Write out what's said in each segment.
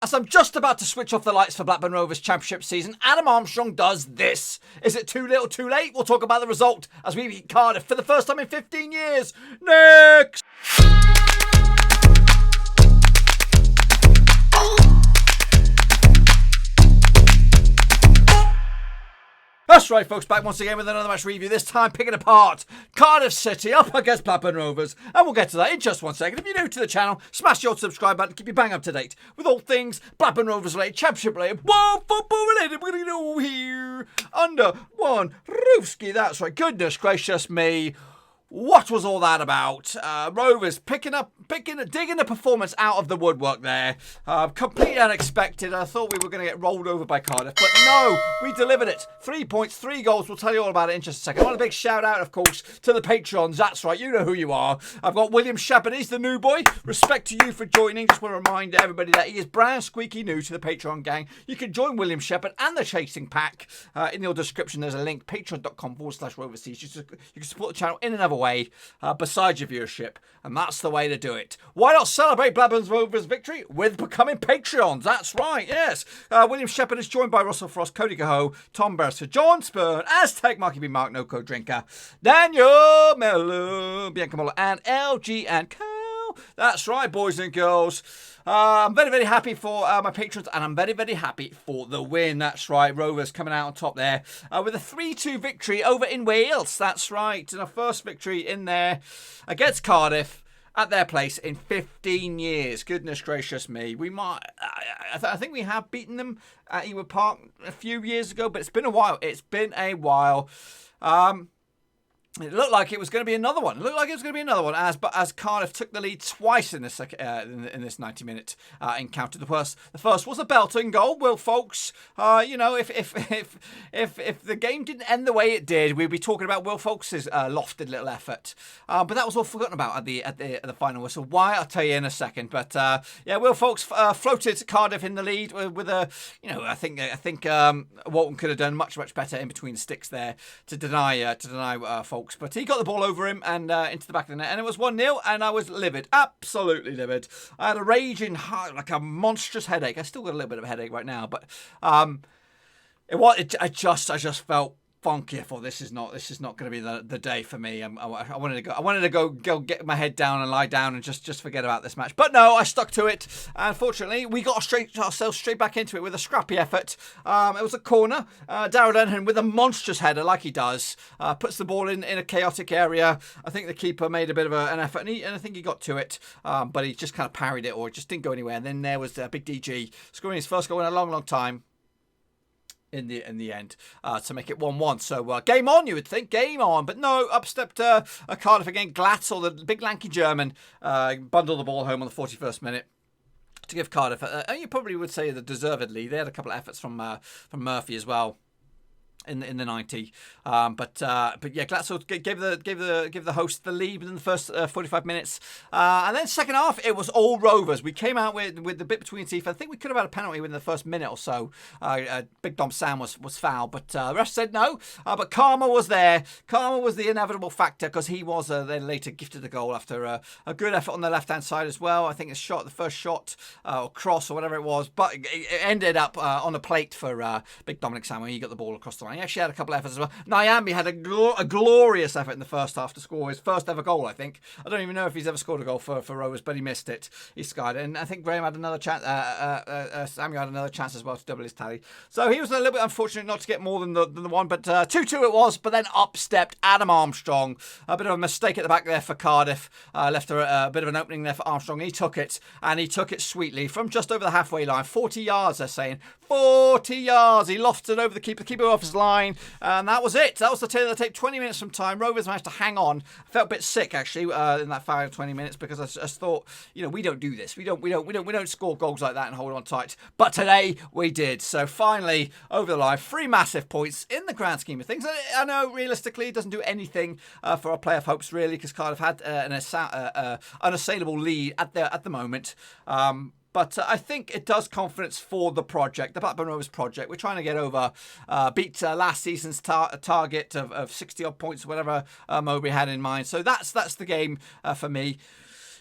As I'm just about to switch off the lights for Blackburn Rovers Championship season, Adam Armstrong does this. Is it too little too late? We'll talk about the result as we beat Cardiff for the first time in 15 years. Next! That's right, folks, back once again with another match review, this time picking apart Cardiff City up against Blackburn Rovers, and we'll get to that in just 1 second. If you're new to the channel, smash your subscribe button, keep you bang up to date with all things Blackburn Rovers related, Championship related, football related. We're going to go here under one roofski. That's right, goodness gracious me. What was all that about? Rovers digging the performance out of the woodwork there. Completely unexpected. I thought we were going to get rolled over by Cardiff, but no, we delivered it. 3 points, 3 goals. We'll tell you all about it in just a second. I want a big shout out, of course, to the Patrons. That's right, you know who you are. I've got William Shepherd. He's the new boy. Respect to you for joining. Just want to remind everybody that he is brand squeaky new to the Patreon gang. You can join William Shepherd and the Chasing Pack. In your description, there's a link, patreon.com/Roverseas. You can support the channel in another way. Besides your viewership, and that's the way to do it. Why not celebrate Blackburn Rovers' victory with becoming Patreons? That's right, yes. William Shepherd is joined by Russell Frost, Cody Cahoe, Tom Beresford, John Spurn, Aztec, Marky B. Mark, No Code Drinker, Daniel Mello, Bianca Muller, and LG and Cal. That's right, boys and girls. I'm very, very happy for my patrons, and I'm very, very happy for the win. That's right, Rovers coming out on top there with a 3-2 victory over in Wales. That's right, and our first victory in there against Cardiff at their place in 15 years. Goodness gracious me. We might, I think we have beaten them at Ewood Park a few years ago, but it's been a while. It's been a while. It looked like it was going to be another one. As Cardiff took the lead twice in this in this 90-minute encounter. The first was a belting goal. Will Vaulks, if the game didn't end the way it did, we'd be talking about Will Vaulks' lofted little effort. But that was all forgotten about at the final whistle. Why? I'll tell you in a second. But Will Vaulks floated Cardiff in the lead with a, I think Walton could have done much better in between the sticks there to deny Vaulks. But he got the ball over him and into the back of the net, and it was 1-0, and I was livid, absolutely livid. I had a raging heart, like a monstrous headache. I still got a little bit of a headache right now, but I just felt funky. I thought this is not going to be the day for me. I wanted to go get my head down and lie down and just forget about this match. But no, I stuck to it. Unfortunately, we got ourselves straight back into it with a scrappy effort. It was a corner. Darrell Denhan with a monstrous header, like he does, puts the ball in a chaotic area. I think the keeper made a bit of an effort, and I think he got to it, but he just kind of parried it, or it just didn't go anywhere. And then there was Big DG scoring his first goal in a long time. In the end, to make it 1-1. So game on, you would think, game on. But no, up stepped Cardiff again. Glatzel, the big lanky German, bundled the ball home on the 41st minute to give Cardiff, you probably would say that deservedly. They had a couple of efforts from Murphy as well in the 90, but yeah, Glatzel gave the host the lead within the first 45 minutes, and then second half it was all Rovers. We came out with the bit between teeth. I think we could have had a penalty within the first minute or so. Big Dom Sam was fouled, but the rest said no. But Karma was there. Karma was the inevitable factor, because he was then later gifted the goal after a good effort on the left hand side as well. I think the first shot or cross or whatever it was, but it ended up on a plate for Big Dominica Samuel. He got the ball across the line. He actually had a couple of efforts as well. Nyambi had a glorious effort in the first half to score his first ever goal, I think. I don't even know if he's ever scored a goal for Rovers, but he missed it. He skied it. And I think Graham had another chance. Samuel had another chance as well to double his tally. So he was a little bit unfortunate not to get more than the one, but 2-2 it was. But then up stepped Adam Armstrong. A bit of a mistake at the back there for Cardiff. Left a bit of an opening there for Armstrong. He took it, and he took it sweetly from just over the halfway line. 40 yards, they're saying. 40 yards. He lofted over the keeper off his line. And that was it. That was the tail of the tape. 20 minutes from time. Rovers managed to hang on. I felt a bit sick actually in that final 20 minutes, because I just thought, we don't do this. We don't score goals like that and hold on tight. But today we did. So finally over the line, 3 massive points in the grand scheme of things. I know realistically it doesn't do anything for our playoff hopes really, because Cardiff had an unassailable lead at the moment. But I think it does confidence for the project, the Blackburn Rovers project. We're trying to get over, beat last season's target of 60-odd points, whatever Mowbray had in mind. So that's the game for me.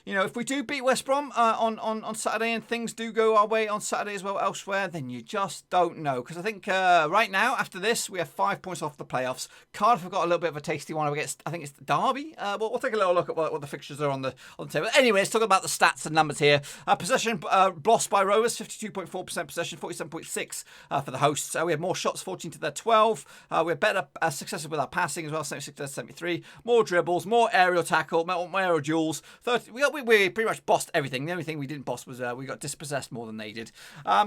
you know, if we do beat West Brom on Saturday and things do go our way on Saturday as well elsewhere, then you just don't know. Because I think right now, after this, we have 5 points off the playoffs. Cardiff have got a little bit of a tasty one against, I think it's Derby. We'll take a little look at what the fixtures are on the table. Anyways, talking about the stats and numbers here. Possession lost by Rovers, 52.4% possession, 47.6 for the hosts. We have more shots, 14 to their 12. We have better successes with our passing as well, 76 to 73. More dribbles, more aerial tackle, more aerial duels. 30, we pretty much bossed everything. The only thing we didn't boss was we got dispossessed more than they did.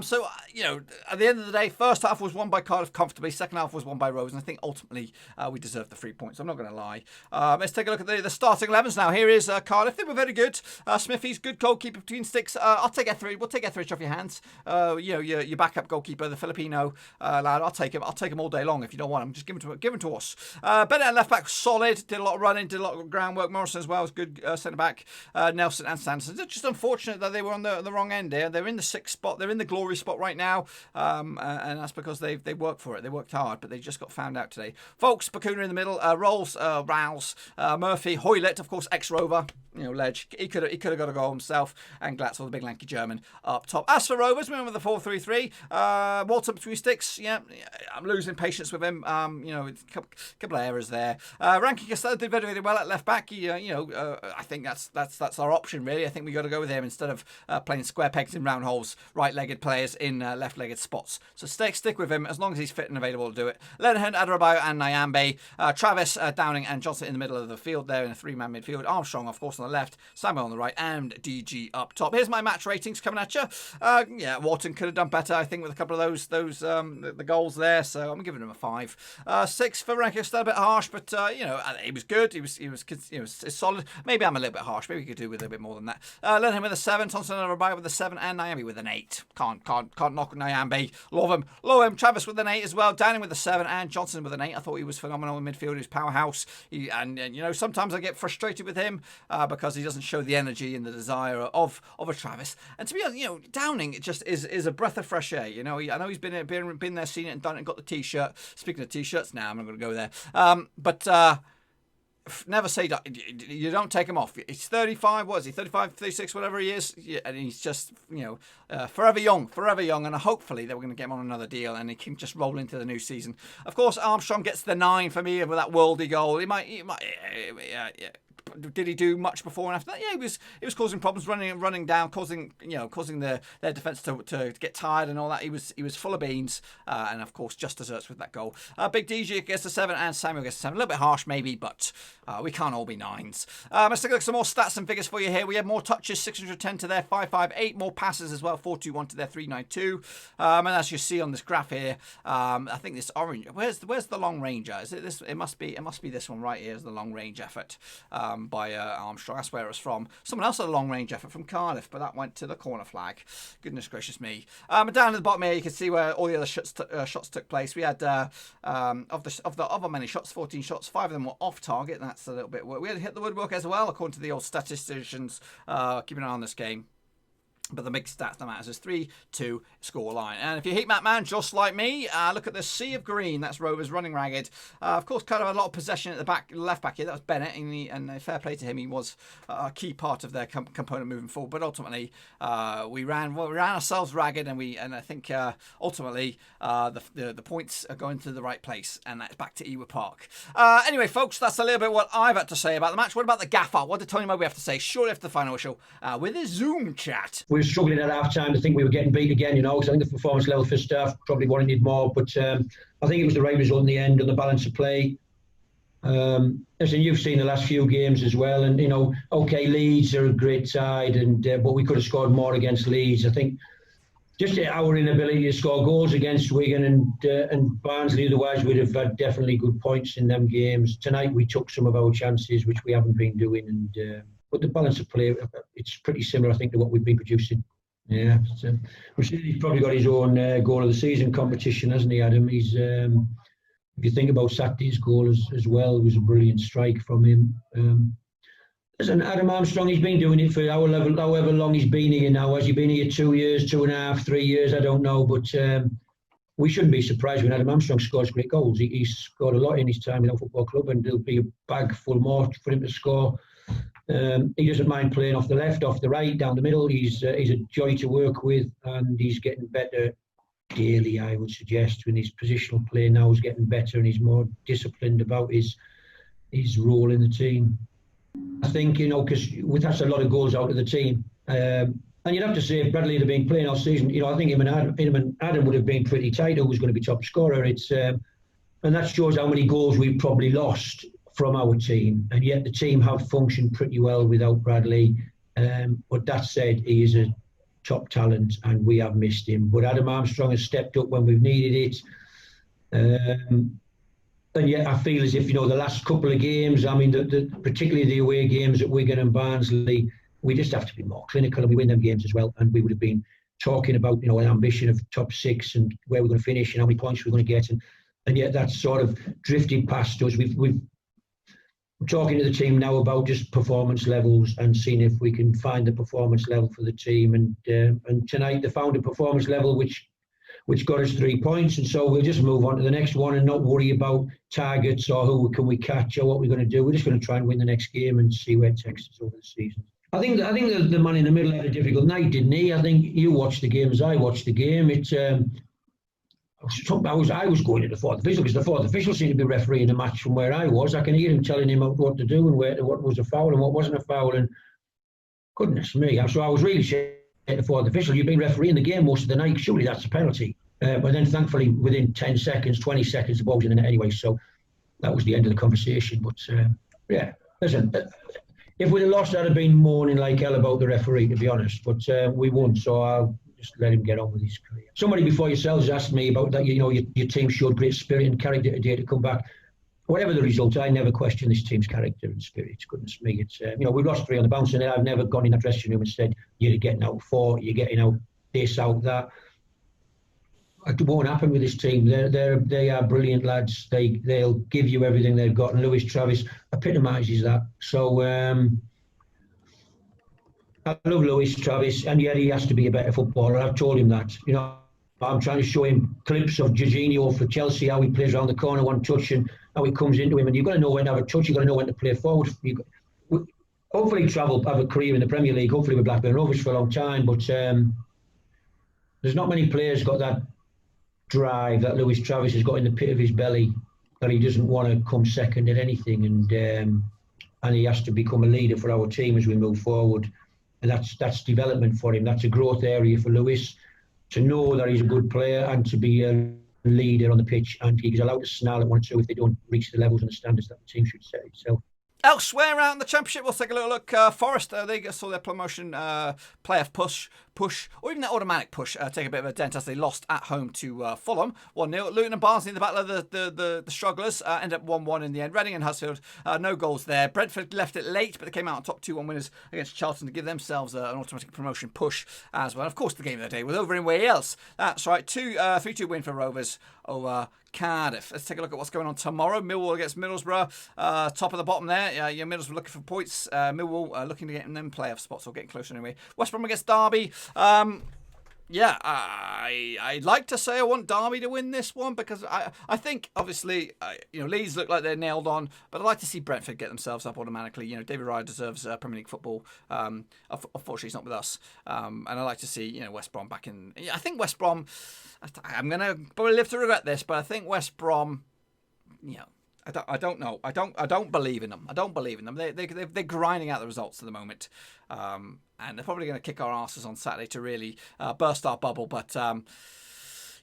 So, you know, at the end of the day, first half was won by Cardiff comfortably. Second half was won by Rovers. And I think ultimately we deserved the 3 points. I'm not going to lie. Let's take a look at the starting 11s now. Here is Cardiff. They were very good. Smithy's good goalkeeper between sticks. I'll take Etheridge. We'll take Etheridge off your hands. You know, your backup goalkeeper, the Filipino lad. I'll take him. I'll take him all day long if you don't want him. Just give him to us. Bennett at left back, solid. Did a lot of running. Did a lot of groundwork. Morrison as well was good centre back. Nelson and Sanderson. It's just unfortunate that they were on the wrong end there. They're in the 6th spot. They're in the glory spot right now, and that's because they worked for it. They worked hard, but they just got found out today. Vaulks, Bakuna in the middle. Rolls, Rouse, Murphy, Hoylett, of course, ex-Rover. You know, Ledge. He could have got a goal himself, and Glatzel, the big lanky German, up top. As for Rovers, we went with the 4-3-3. Walter between sticks. Yeah, I'm losing patience with him. You know, a couple of errors there. Rankin Costello did very, very well at left back. I think that's our option really. I think we got to go with him instead of playing square pegs in round holes. Right-legged players in left-legged spots. So stick with him as long as he's fit and available to do it. Lenihan, Adebayo, and Nyambe. Travis, Downing, and Johnson in the middle of the field there in a 3-man midfield. Armstrong, of course, on the left, Samuel on the right, and DG up top. Here's my match ratings coming at you. Yeah, Wharton could have done better, I think, with a couple of the goals there. So I'm giving him a 5. 6 for Rankin, still a bit harsh, but you know, he was good. He was solid. Maybe I'm a little bit harsh. Maybe we could do with a bit more than that. Lenihan with a 7, Thompson and Adebayo with a 7, and Nyambe with an 8. Can't knock Nyambe. Love him. Travis with an 8 as well. Downing with a 7, and Johnson with an 8. I thought he was phenomenal in midfield. He was powerhouse. And you know, sometimes I get frustrated with him because he doesn't show the energy and the desire of a Travis. And to be honest, you know, Downing just is a breath of fresh air. You know, I know he's been there, seen it, and done it, and got the t-shirt. Speaking of t-shirts, now I'm not going to go there. But never say you don't take him off. He's 35. What is he? 35, 36, whatever he is. Yeah, and he's just, you know, forever young. And hopefully that we're going to get him on another deal and he can just roll into the new season. Of course, Armstrong gets the 9 for me with that worldy goal. He might. Yeah. Did he do much before and after that? Yeah, he was causing problems, running down, causing their defence to get tired and all that. He was full of beans, and of course just desserts with that goal. Big DJ gets a 7 and Samuel gets a 7. A little bit harsh maybe, but we can't all be 9s. Let's take a look at some more stats and figures for you here. We have more touches, 610 to their 558, more passes as well, 421 to their 392. And as you see on this graph here, I think this orange. Where's the long ranger? Is it this? It must be this one right here. Is the long range effort. By Armstrong. That's where it was from. Someone else had a long range effort from Cardiff, but that went to the corner flag. Goodness gracious me. Down at the bottom here, you can see where all the other shots took place. We had of the many shots, 14 shots, 5 of them were off target. That's a little bit. We had hit the woodwork as well, according to the old statisticians. Keeping an eye on this game. But the big stats that matters is 3-2 scoreline. And if you hate Matt just like me, look at the sea of green. That's Rovers running ragged. Of course, kind of a lot of possession at the left back here. That was Bennett, and fair play to him. He was a key part of their component moving forward. But ultimately, we ran ourselves ragged, and I think ultimately the points are going to the right place, and that's back to Ewood Park. Anyway, folks, that's a little bit what I've had to say about the match. What about the Gaffer? What did Tony Moby have to say? Shortly after the final whistle, with a Zoom chat. We were struggling at half time to think we were getting beat again, you know, because I think the performance level for staff probably wanted more. But I think it was the right result in the end and the balance of play. Listen, you've seen the last few games as well, and you know, okay, Leeds are a great side, and but we could have scored more against Leeds. I think just our inability to score goals against Wigan and Barnsley, otherwise we'd have had definitely good points in them games. Tonight we took some of our chances, which we haven't been doing, and but the balance of play, it's pretty similar, I think, to what we've been producing. Yeah, so, he's probably got his own goal of the season competition, hasn't he, Adam? He's if you think about Saturday's goal as well, it was a brilliant strike from him. Listen, Adam Armstrong, he's been doing it for however long he's been here now. Has he been here 2 years, 2.5, 3 years? I don't know, but we shouldn't be surprised when Adam Armstrong scores great goals. He's scored a lot in his time in our football club, and there'll be a bag full more for him to score He doesn't mind playing off the left, off the right, down the middle. He's a joy to work with, and he's getting better daily, I would suggest. When his positional play now is getting better, and he's more disciplined about his role in the team. I think, because that's a lot of goals out of the team. And you'd have to say if Bradley had been playing all season, I think him and Adam would have been pretty tight. Who was going to be top scorer? And that shows how many goals we've probably lost from our team. And yet the team have functioned pretty well without Bradley. But that said, he is a top talent, and we have missed him. But Adam Armstrong has stepped up when we've needed it. And yet I feel as if, the last couple of games, I mean, particularly the away games at Wigan and Barnsley, we just have to be more clinical, and we win them games as well. And we would have been talking about, an ambition of top 6 and where we're going to finish and how many points we're going to get. And yet that's sort of drifted past us. We're talking to the team now about just performance levels and seeing if we can find the performance level for the team. And tonight they found a performance level which got us 3 points, and so we'll just move on to the next one and not worry about targets or who can we catch or what we're going to do. We're just going to try and win the next game and see where it takes us over the season. I think the man in the middle had a difficult night, didn't he? I think you watched the game as I watched the game. I was going to the fourth official because the fourth official seemed to be refereeing the match from where I was. I can hear him telling him what to do and what was a foul and what wasn't a foul. And goodness me, so I was really saying to the fourth official, you've been refereeing the game most of the night. Surely that's a penalty. But then thankfully within 10 seconds, 20 seconds, the ball was in the net anyway. So that was the end of the conversation. But yeah, listen. If we'd have lost, I'd have been moaning like hell about the referee, to be honest. But we won, so I'll just let him get on with his career. Somebody before yourselves asked me about that. Your team showed great spirit and character today to come back. Whatever the result, I never question this team's character and spirit. Goodness me, it's we've lost 3 on the bounce, and I've never gone in that dressing room and said you're getting out 4, you're getting out this, out that. It won't happen with this team. They are brilliant lads. They'll give you everything they've got, and Lewis Travis epitomises that. So I love Lewis Travis, and yet he has to be a better footballer. I've told him that. I'm trying to show him clips of Jorginho for Chelsea, how he plays around the corner, one touch, and how he comes into him. And you've got to know when to have a touch. You've got to know when to play forward. Hopefully, have a career in the Premier League. Hopefully, with Blackburn Rovers for a long time. But there's not many players got that drive that Lewis Travis has got in the pit of his belly, that he doesn't want to come second at anything, and he has to become a leader for our team as we move forward, and that's development for him. That's a growth area for Lewis, to know that he's a good player and to be a leader on the pitch, and he's allowed to snarl at 1 or 2 if they don't reach the levels and the standards that the team should set itself. Elsewhere around the Championship, we'll take a little look. Forest, they saw their promotion playoff push, or even their automatic push, take a bit of a dent as they lost at home to Fulham 1-0. Luton and Barnsley in the battle of the strugglers end up 1-1 in the end. Reading and Huddersfield, no goals there. Brentford left it late, but they came out on top 2-1 winners against Charlton to give themselves an automatic promotion push as well. Of course, the game of the day was over in Wales. That's right, 3-2 win for Rovers over Cardiff. Let's take a look at what's going on tomorrow. Millwall against Middlesbrough, top of the bottom there. Your Middlesbrough looking for points. Millwall looking to get in them playoff spots, or getting closer anyway. West Brom against Derby. I'd like to say I want Derby to win this one, because I think obviously Leeds look like they're nailed on, but I'd like to see Brentford get themselves up automatically. David Raya deserves Premier League football. Unfortunately, he's not with us, and I'd like to see West Brom back in. I think West Brom. I'm gonna probably live to regret this, but I think West Brom. I don't know. I don't believe in them. I don't believe in them. They're grinding out the results at the moment, and they're probably going to kick our asses on Saturday to really burst our bubble. But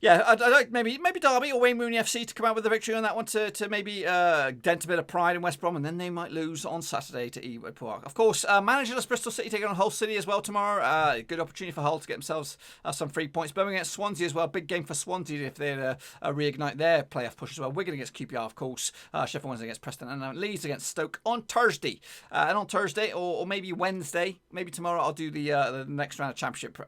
I'd like maybe Derby or Wayne Rooney FC to come out with a victory on that one to maybe dent a bit of pride in West Brom, and then they might lose on Saturday to Ewood Park. Of course, managerless Bristol City taking on Hull City as well tomorrow. Good opportunity for Hull to get themselves some 3 points. Birmingham against Swansea as well. Big game for Swansea if they reignite their playoff push as well. Wigan against QPR, of course. Sheffield Wednesday against Preston, and Leeds against Stoke on Thursday. And on Thursday or maybe Wednesday, maybe tomorrow, I'll do the next round of Championship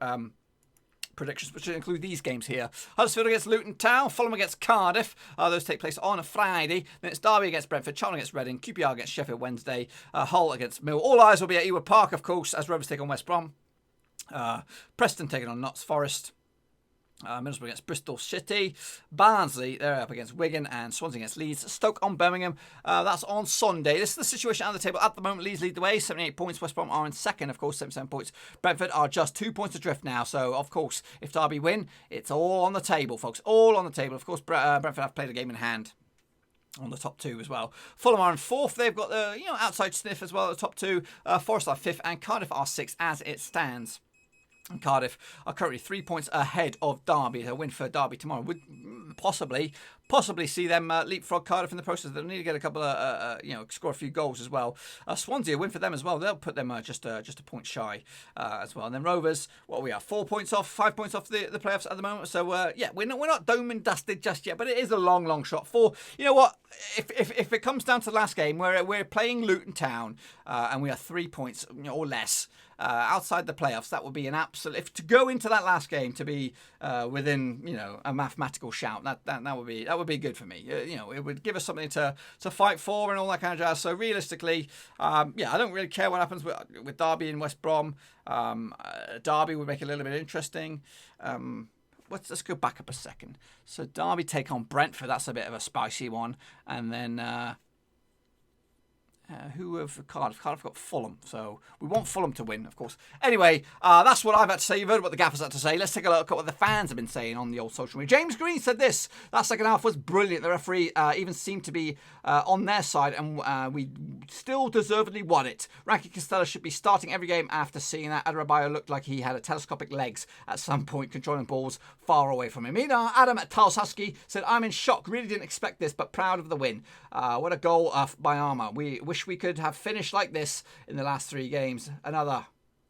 predictions, which include these games here. Huddersfield against Luton Town, Fulham against Cardiff. Those take place on a Friday. Then it's Derby against Brentford, Charlton against Reading, QPR against Sheffield Wednesday, Hull against Mill. All eyes will be at Ewood Park, of course, as Rovers take on West Brom. Preston taking on Notts Forest. Middlesbrough against Bristol City. Barnsley, they're up against Wigan, and Swansea against Leeds. Stoke on Birmingham. That's on Sunday. This is the situation at the table. At the moment, Leeds lead the way, 78 points. West Brom are in second, of course, 77 points. Brentford are just 2 points adrift now. So, of course, if Derby win, it's all on the table, folks. All on the table. Of course, Brentford have played a game in hand on the top two as well. Fulham are in fourth. They've got the outside sniff as well at the top two. Forest are fifth, and Cardiff are sixth as it stands. And Cardiff are currently 3 points ahead of Derby. A win for Derby tomorrow would possibly see them leapfrog Cardiff in the process. They'll need to get a couple of, score a few goals as well. Swansea, a win for them as well. They'll put them just a point shy as well. And then Rovers, we are 4 points off, 5 points off the playoffs at the moment. So we're not dome and dusted just yet, but it is a long shot. For you know what, if it comes down to the last game, we're playing Luton Town and we are 3 points or less. Outside the playoffs, that would be an absolute. If to go into that last game to be within, a mathematical shout, that would be good for me. It would give us something to fight for and all that kind of jazz. So realistically, I don't really care what happens with Derby and West Brom. Derby would make it a little bit interesting. Let's go back up a second. So Derby take on Brentford. That's a bit of a spicy one, and then. Who have Cardiff? Cardiff got Fulham, so we want Fulham to win, of course. Anyway, that's what I've had to say. You've heard what the Gaffers had to say. Let's take a look at what the fans have been saying on the old social media. James Green said this: that second half was brilliant. The referee even seemed to be on their side, and we still deservedly won it. Ranky Costello should be starting every game after seeing that. Adebayo looked like he had telescopic legs at some point, controlling balls far away from him. Meanwhile, Adam at Tarshusky said, I'm in shock. Really didn't expect this, but proud of the win. What a goal by Armour. We wish we could have finished like this in the last 3 games.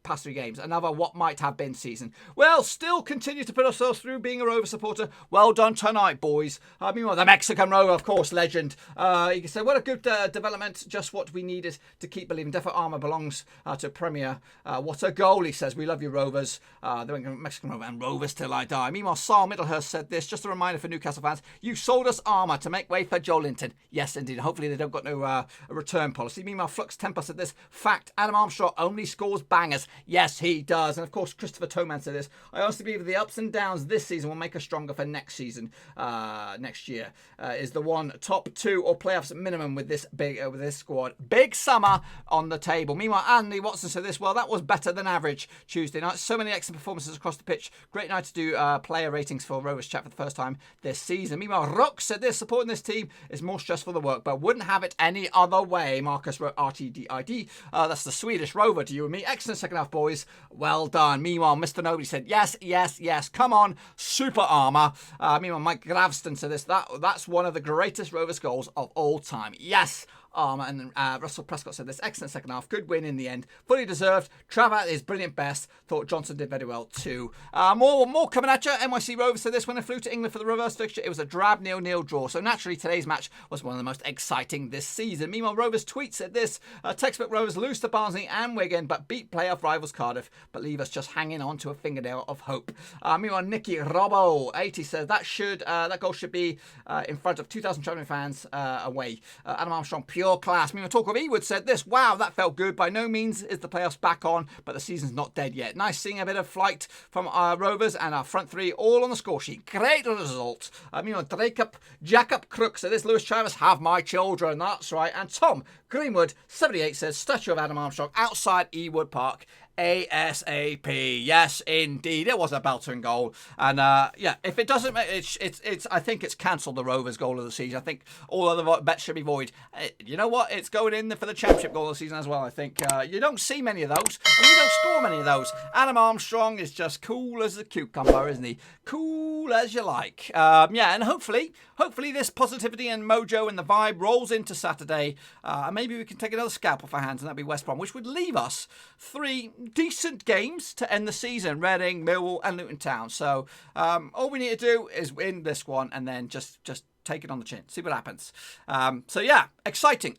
Past 3 games. Another what might have been season. Well, still continue to put ourselves through being a Rover supporter. Well done tonight, boys. Meanwhile, the Mexican Rover, of course, legend. You can say, what a good development. Just what we needed to keep believing. Defo Armour belongs to Premier. What a goal, he says. We love you, Rovers. The Mexican Rover and Rovers till I die. Meanwhile, Saul Middlehurst said this. Just a reminder for Newcastle fans. You sold us Armour to make way for Joe Linton. Yes, indeed. Hopefully they don't got no a return policy. Meanwhile, Flux Temper said this. Fact, Adam Armstrong only scores bangers. Yes, he does. And of course, Christopher Toman said this. I honestly believe the ups and downs this season will make us stronger for next season. Next year is the one top 2 or playoffs minimum with this squad. Big summer on the table. Meanwhile, Andy Watson said this. Well, that was better than average Tuesday night. So many excellent performances across the pitch. Great night to do player ratings for Rovers Chat for the first time this season. Meanwhile, Rock said this. Supporting this team is more stressful than work, but wouldn't have it any other way. Marcus wrote RTDID. That's the Swedish Rover to you and me. Excellent second half, boys. Well done. Meanwhile, Mr. Nobody said, yes. Come on, Super Armour. Meanwhile, Mike Gravston said this. That's one of the greatest Rovers goals of all time. Yes, Armour. And Russell Prescott said this. Excellent second half. Good win in the end. Fully deserved. Trav at his brilliant best. Thought Johnson did very well too. More coming at you. NYC Rovers said this. When they flew to England for the reverse fixture, it was a drab 0-0 draw. So naturally, today's match was one of the most exciting this season. Meanwhile, Rovers tweet said this. Textbook Rovers lose to Barnsley and Wigan, but beat playoff rivals Cardiff, but leave us just hanging on to a fingernail of hope. Meanwhile, Nicky Robbo 80 says that goal should be in front of 2,000 travelling fans away. Adam Armstrong, pure class. Meanwhile, Talk of Ewood said this. Wow, that felt good. By no means is the playoffs back on, but the season's not dead yet. Nice seeing a bit of flight from our Rovers and our front 3 all on the score sheet. Great result. Meanwhile, Jacob Crook said this. Lewis Travis, have my children. That's right. And Tom Greenwood 78 says statue of Adam Armstrong outside Ewood Park. ASAP. Yes, indeed. It was a beltering goal. And if it doesn't make it's I think it's cancelled the Rovers goal of the season. I think all other bets should be void. You know what? It's going in for the championship goal of the season as well, I think. You don't see many of those, and you don't score many of those. Adam Armstrong is just cool as a cucumber, isn't he? Cool as you like. And hopefully this positivity and mojo and the vibe rolls into Saturday. And maybe we can take another scalp off our hands, and that'd be West Brom, which would leave us 3 decent games to end the season. Reading, Millwall and Luton Town. So all we need to do is win this one and then just take it on the chin. See what happens. So yeah, exciting,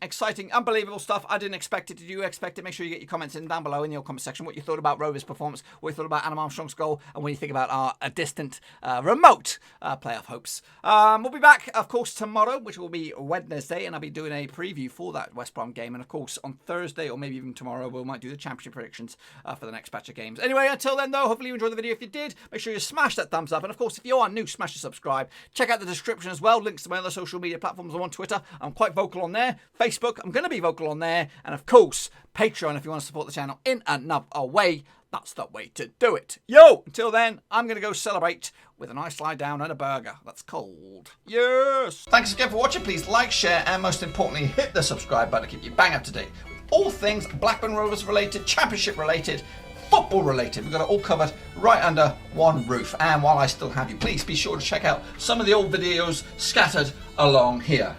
unbelievable stuff. I didn't expect it. Did you expect it? Make sure you get your comments in down below in your comment section. What you thought about Rovers' performance, what you thought about Adam Armstrong's goal, and what you think about our distant, remote playoff hopes. We'll be back, of course, tomorrow, which will be Wednesday, and I'll be doing a preview for that West Brom game. And of course, on Thursday, or maybe even tomorrow, we might do the championship predictions for the next batch of games. Anyway, until then, though, hopefully you enjoyed the video. If you did, make sure you smash that thumbs up. And of course, if you are new, smash the subscribe. Check out the description as well. Links to my other social media platforms. I'm on Twitter. I'm quite vocal on there. Facebook, I'm going to be vocal on there. And of course, Patreon, if you want to support the channel in another way. That's the way to do it. Yo! Until then, I'm going to go celebrate with a nice lie down and a burger. That's cold. Yes! Thanks again for watching. Please like, share, and most importantly, hit the subscribe button to keep you bang up to date with all things Blackburn Rovers related, championship related, football related. We've got it all covered right under one roof. And while I still have you, please be sure to check out some of the old videos scattered along here.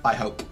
I hope.